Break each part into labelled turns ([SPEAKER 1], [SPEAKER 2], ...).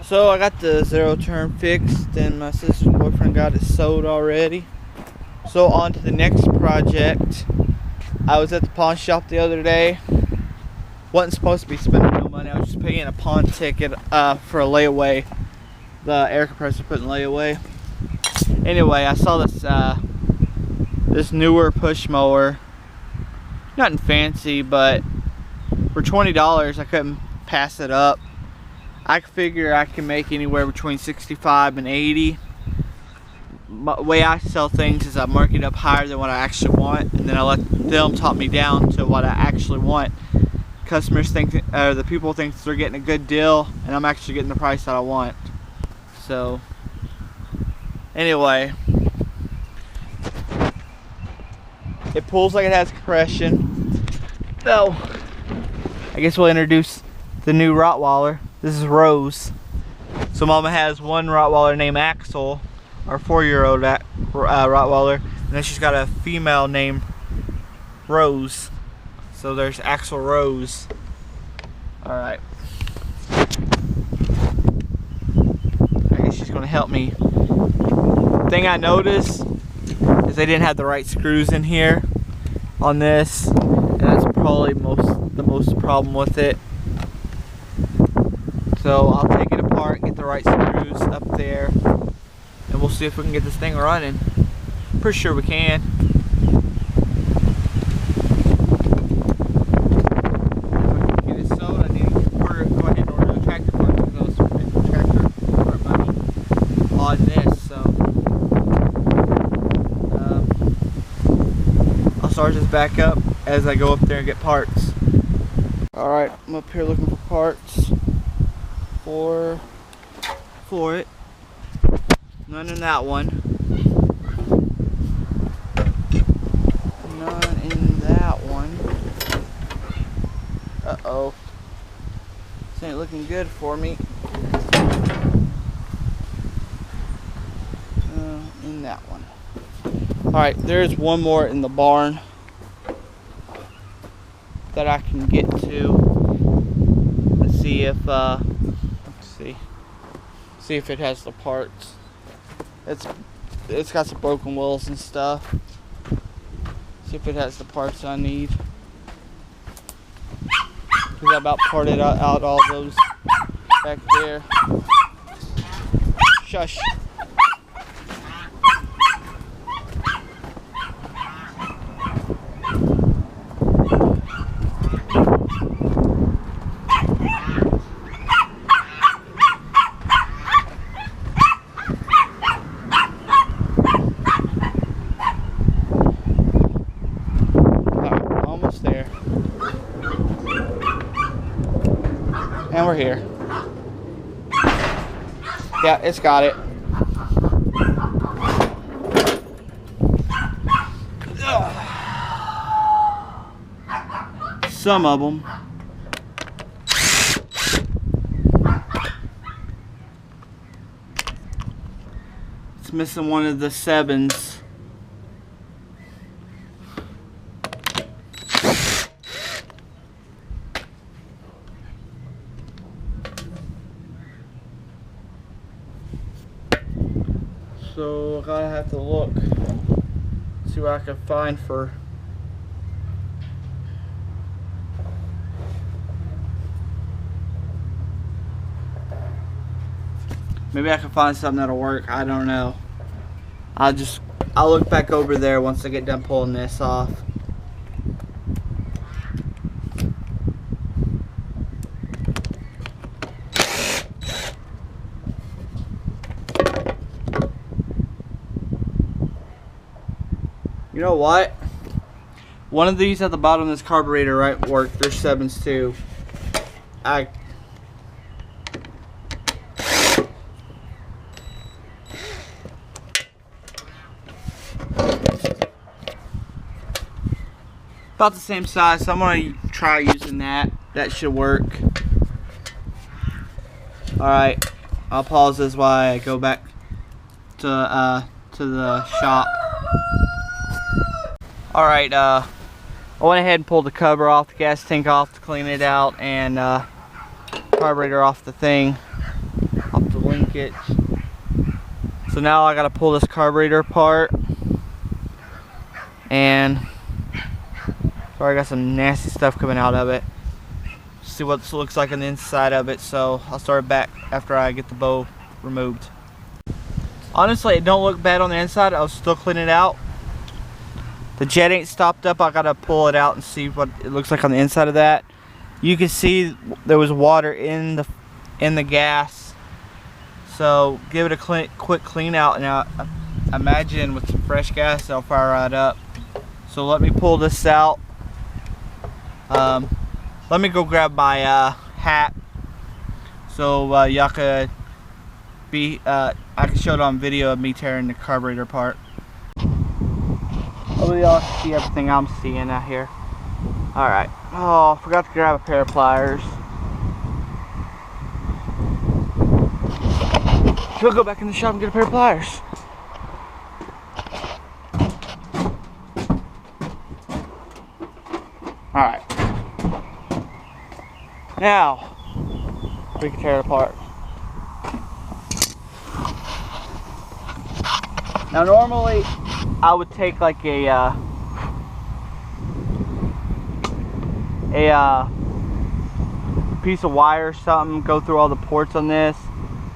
[SPEAKER 1] So I got the zero turn fixed and my sister's boyfriend got it sewed already. So on to the next project. I was at the pawn shop the other day. Wasn't supposed to be spending no money. I was just paying a pawn ticket for a layaway. The air compressor put in layaway. Anyway, I saw this this newer push mower. Nothing fancy, but for $20 I couldn't pass it up. I figure I can make anywhere between 65 and 80. The way I sell things is I mark it up higher than what I actually want, and then I let them talk me down to what I actually want. Customers think, the people think they're getting a good deal, and I'm actually getting the price that I want. So, anyway, it pulls like it has compression. So, I guess we'll introduce the new Rottweiler. This is Rose. So Mama has one Rottweiler named Axel, our 4-year-old Rottweiler, and then she's got a female named Rose. So there's Axel Rose. Alright. I guess she's gonna help me. Thing I noticed is they didn't have the right screws in here on this, and that's probably the most problem with it. So I'll take it apart, get the right screws up there, and we'll see if we can get this thing running. Pretty sure we can. Start this back up as I go up there and get parts. Alright, I'm up here looking for parts for it. None in that one. None in that one. Uh-oh. This ain't looking good for me. In that one. Alright, there's one more in the barn that I can get to. Let's see if see if it has the parts. It's got some broken wheels and stuff. See if it has the parts I need. Cause I about parted out all those back there. Shush. And we're here. Yeah, it's got it. Some of them. It's missing one of the 7s. So I gotta have to look, see what I can find for. Maybe I can find something that'll work. I don't know. I'll look back over there once I get done pulling this off. You know what? One of these at the bottom of this carburetor right work. There's 7s too. About the same size, so I'm gonna try using that. That should work. Alright, I'll pause this while I go back to the shop. Alright, I went ahead and pulled the cover off, the gas tank off to clean it out, and carburetor off the thing. I'll linkage. So now I gotta pull this carburetor apart, and sorry, I got some nasty stuff coming out of it. See what this looks like on the inside of it, so I'll start back after I get the bow removed. Honestly, it don't look bad on the inside. I'll still clean it out. The jet ain't stopped up. I gotta pull it out and see what it looks like on the inside of that. You can see there was water in the gas, so give it a quick clean out, and I imagine with some fresh gas it'll fire right up. So let me pull this out. Let me go grab my hat so y'all could I can show it on video of me tearing the carburetor apart. Hopefully y'all can see everything I'm seeing out here. Alright. Oh, I forgot to grab a pair of pliers. Should I go back in the shop and get a pair of pliers? Alright. Now, we can tear it apart. Now normally, I would take like a piece of wire or something, go through all the ports on this,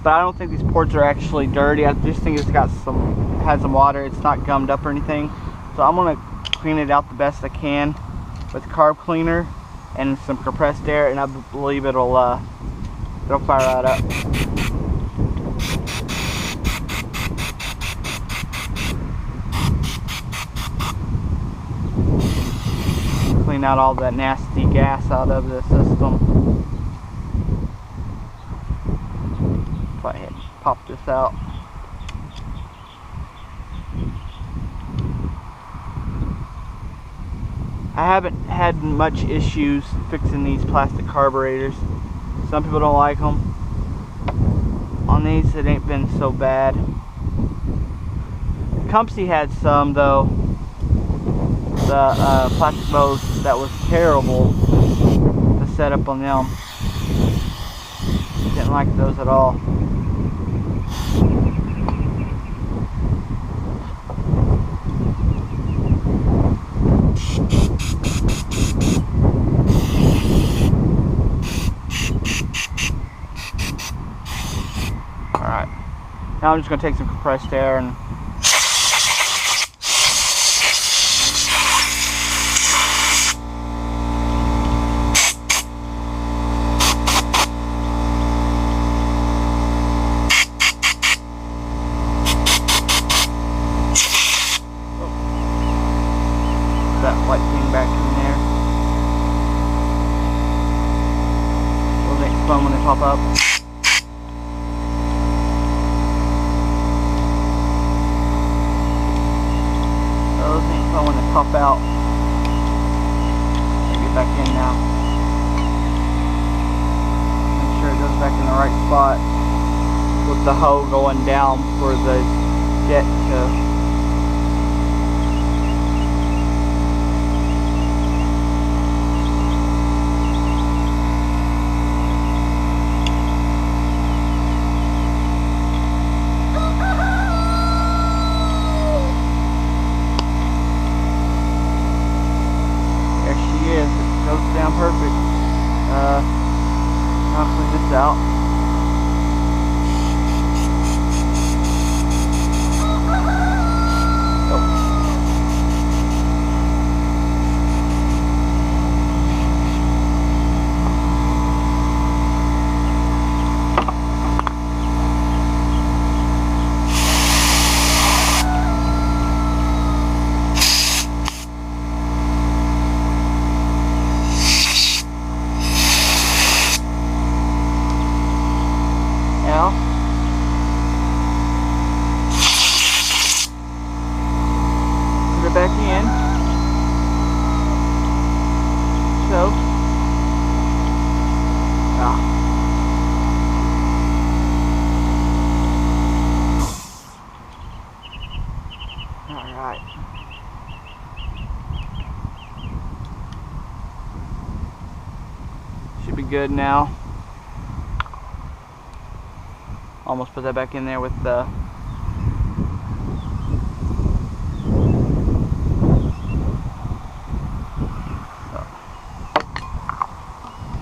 [SPEAKER 1] but I don't think these ports are actually dirty. I just think it's got had some water. It's not gummed up or anything. So I'm gonna clean it out the best I can with carb cleaner and some compressed air, and I believe it'll fire right up. Clean out all that nasty gas out of the system. Go ahead and pop this out. I haven't had much issues fixing these plastic carburetors. Some people don't like them. On these, it ain't been so bad. Compsy had some though. The plastic bows that was terrible to set up on them. Didn't like those at all. Alright, now I'm just going to take some compressed air and that white thing back in there. Those ain't fun when they pop up. Those ain't fun when they pop out. Get back in now. Make sure it goes back in the right spot with the hoe going down for the jet to perfect. I'll clean this out. Put it back in. So, alright. Should be good now. Almost put that back in there with the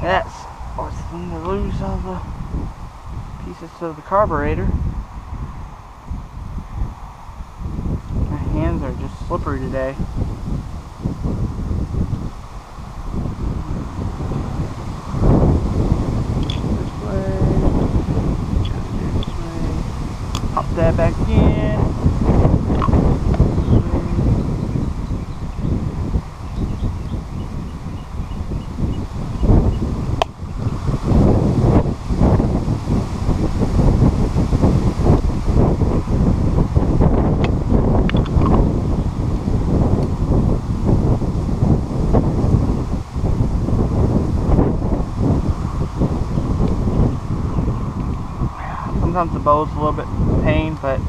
[SPEAKER 1] that's forcing to lose all the pieces of the carburetor. My hands are just slippery today. This way. Pop that back in. Sometimes the bow's a little bit pain, but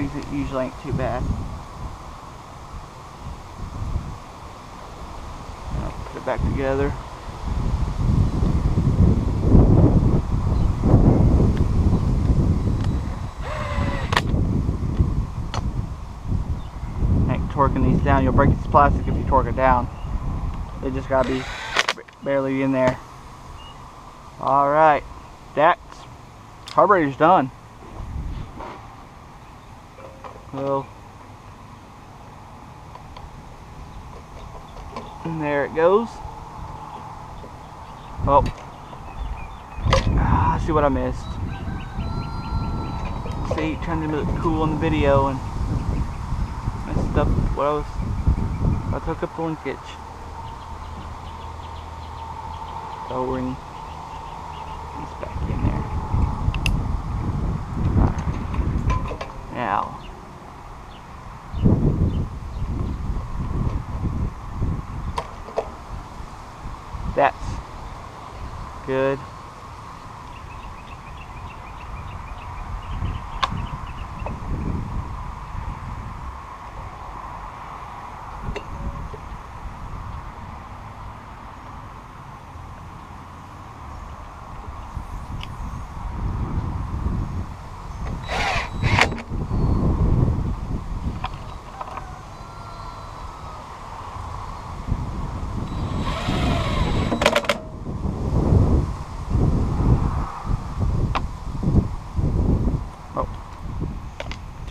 [SPEAKER 1] it usually ain't too bad. I'll put it back together. Ain't torquing these down. You'll break this plastic if you torque it down. They just gotta be barely in there. Alright. That's carburetor's done. Well, and there it goes. Oh, see what I missed. See, trying to look cool in the video and messed up what I took up the linkage. O-ring. It's back in there. Alright. Now, that's good.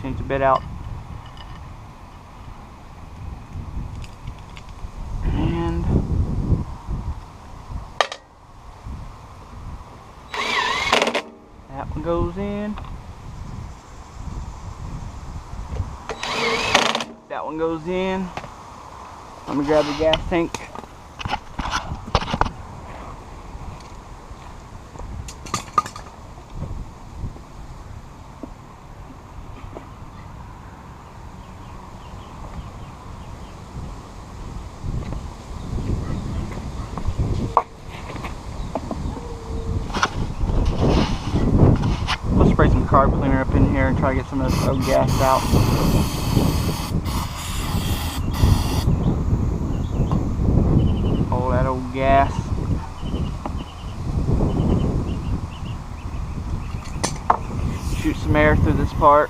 [SPEAKER 1] Change the bit out. And that one goes in. That one goes in. Let me grab the gas tank. Spray some carb cleaner up in here and try to get some of this old gas out. All that old gas. Shoot some air through this part.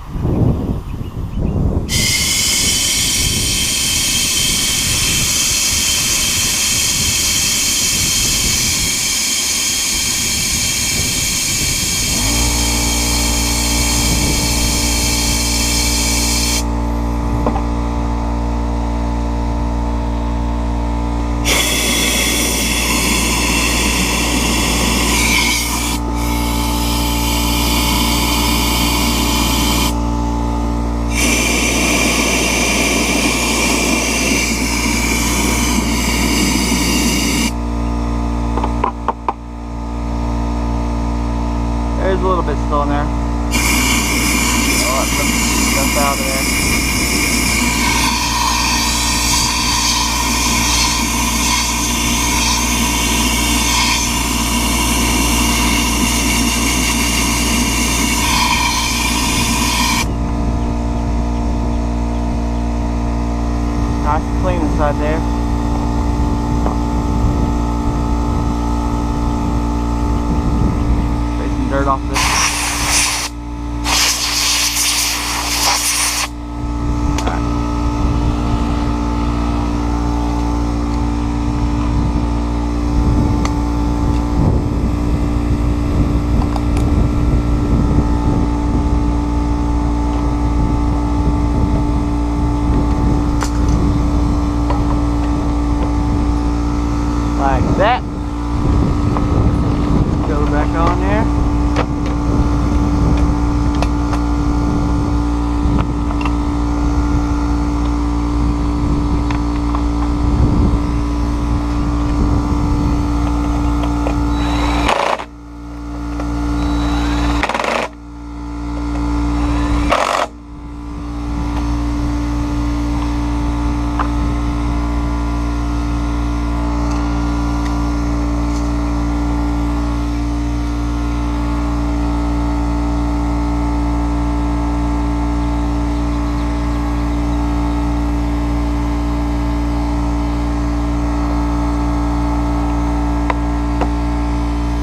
[SPEAKER 1] There's a little bit still in there. I'll let some stuff out of there. Nice and clean inside there. dirt off this. Like that. Go back on there.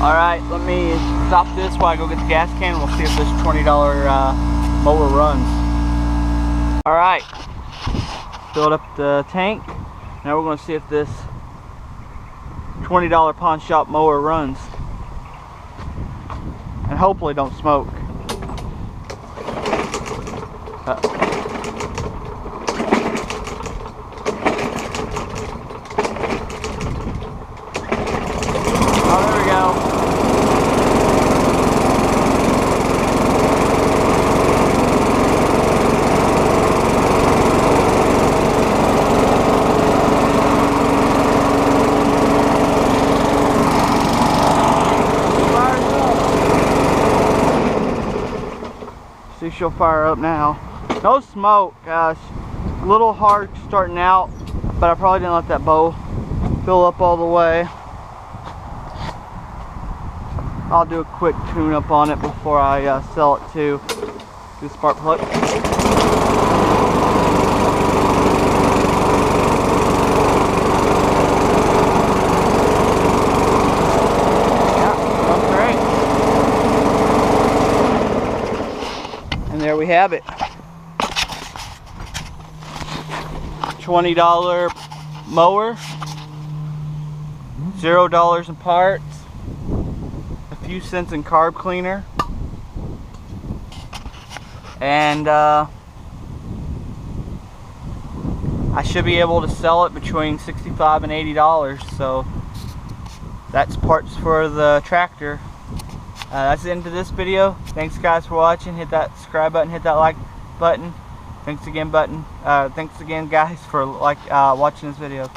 [SPEAKER 1] Alright, let me stop this while I go get the gas can. We'll see if this $20 mower runs. Alright, filled up the tank. Now we're going to see if this $20 pawn shop mower runs. And hopefully don't smoke. Oh, there we go. See, she'll fire up now. No smoke, gosh. A little hard starting out, but I probably didn't let that bow fill up all the way. I'll do a quick tune up on it before I sell it to the spark plug. There we have it. $20 mower, $0 in parts, a few cents in carb cleaner, and I should be able to sell it between $65 and $80. So that's parts for the tractor. That's the end of this video. Thanks guys for watching. Hit that subscribe button, hit that like button. Thanks again guys for watching this video.